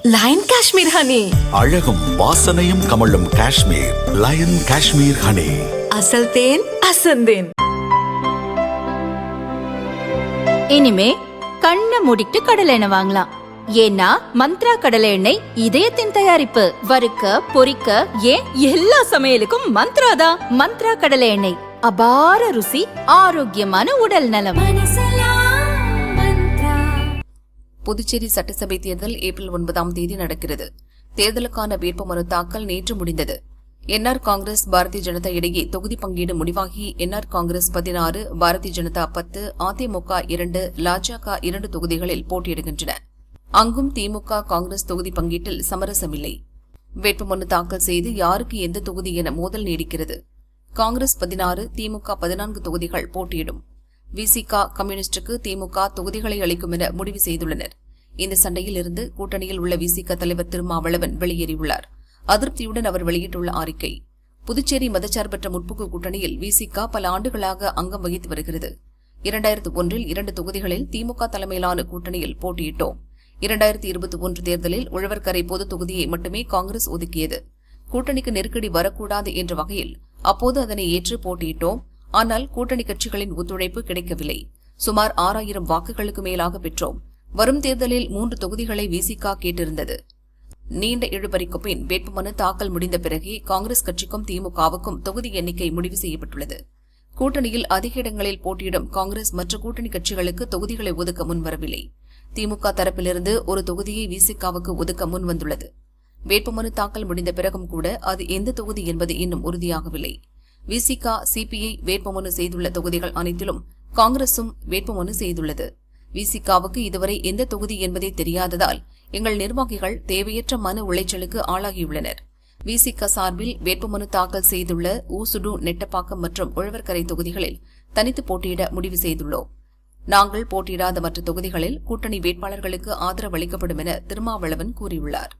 Line Kashmir honey. அழகும் வாசனையும் கமழும் காஷ்மீர் லயன் காஷ்மீர் ஹனி. அசல் தேன் அசந்தேன். இனிமே கண்ணை மூடிட்டு கடலை எண்ணெய் வாங்கலாம். ஏன்னா மந்த்ரா கடலை எண்ணெய் இதயத்தின் தயாரிப்பு. வறுக்க பொரிக்க ஏன் எல்லா சமையலுக்கும் மந்த்ரா தான். மந்த்ரா கடலை எண்ணெய், அபார ருசி, ஆரோக்கியமான உடல் நலம். புதுச்சேரி சட்டசபை தேர்தல் ஏப்ரல் 9 நடக்கிறது. தேர்தலுக்கான வேட்புமனு தாக்கல் நேற்று முடிந்தது. என்ஆர் காங்கிரஸ் பாரதிய ஜனதா இடையே தொகுதி பங்கீடு முடிவாகி என்ஆர் காங்கிரஸ் 16, பாரதிய ஜனதா 10, அதிமுக 2, லாஜக 2 தொகுதிகளில் போட்டியிடுகின்றன. அங்கும் திமுக காங்கிரஸ் தொகுதி பங்கீட்டில் சமரசமில்லை. வேட்புமனு தாக்கல் செய்து யாருக்கு எந்த தொகுதி என மோதல் நீடிக்கிறது. காங்கிரஸ் 16, திமுக 14 தொகுதிகள் போட்டியிடும். விசிக, கம்யூனிஸ்டுக்கு திமுக தொகுதிகளை அளிக்கும் என முடிவு செய்துள்ளனர். இந்த சண்டையில் இருந்து கூட்டணியில் உள்ள விசிக தலைவர் திருமாவளவன் வெளியேறியுள்ளார். அதிருப்தியுடன் அவர் வெளியிட்டுள்ள அறிக்கை: புதுச்சேரி மதச்சார்பற்ற முற்போக்கு கூட்டணியில் விசிக பல ஆண்டுகளாக அங்கம் வகித்து வருகிறது. 2001இல் 2 தொகுதிகளில் திமுக தலைமையிலான கூட்டணியில் போட்டியிட்டோம். 2021 தேர்தலில் உழவர்கரை பொது தொகுதியை மட்டுமே காங்கிரஸ் ஒதுக்கியது. கூட்டணிக்கு நெருக்கடி வரக்கூடாது என்ற வகையில் அப்போது அதனை ஏற்று போட்டியிட்டோம். ஆனால் கூட்டணி கட்சிகளின் ஒத்துழைப்பு கிடைக்கவில்லை. சுமார் 6000 வாக்குகளுக்கு மேலாக பெற்றோம். வரும் தேர்தலில் 3 தொகுதிகளை விசிக கேட்டிருந்தது. நீண்ட இழுபறிக்கு பின் வேட்புமனு தாக்கல் முடிந்த பிறகே காங்கிரஸ் கட்சிக்கும் திமுகவுக்கும் தொகுதி எண்ணிக்கை முடிவு செய்யப்பட்டுள்ளது. கூட்டணியில் அதிக இடங்களில் போட்டியிடும் காங்கிரஸ் மற்ற கூட்டணி கட்சிகளுக்கு தொகுதிகளை ஒதுக்க முன்வரவில்லை. திமுக தரப்பிலிருந்து ஒரு தொகுதியை விசிகவுக்கு ஒதுக்க முன்வந்துள்ளது. வேட்புமனு தாக்கல் முடிந்த பிறகும் கூட அது எந்த தொகுதி என்பது இன்னும் உறுதியாகவில்லை. விசிக, சிபிஐ வேட்புமனு செய்துள்ள தொகுதிகள் அனைத்திலும் காங்கிரசும் வேட்புமனு செய்துள்ளது. விசிகவுக்கு இதுவரை எந்த தொகுதி என்பதே தெரியாததால் எங்கள் நிர்வாகிகள் தேவையற்ற மன உளைச்சலுக்கு ஆளாகியுள்ளனர். விசிக சார்பில் வேட்புமனு தாக்கல் செய்துள்ள ஊசுடு, நெட்டப்பாக்கம் மற்றும் உழவர்கரை தொகுதிகளில் தனித்து போட்டியிட முடிவு செய்துள்ளோம். நாங்கள் போட்டியிடாத மற்ற தொகுதிகளில் கூட்டணி வேட்பாளர்களுக்கு ஆதரவு அளிக்கப்படும் என திருமாவளவன் கூறியுள்ளார்.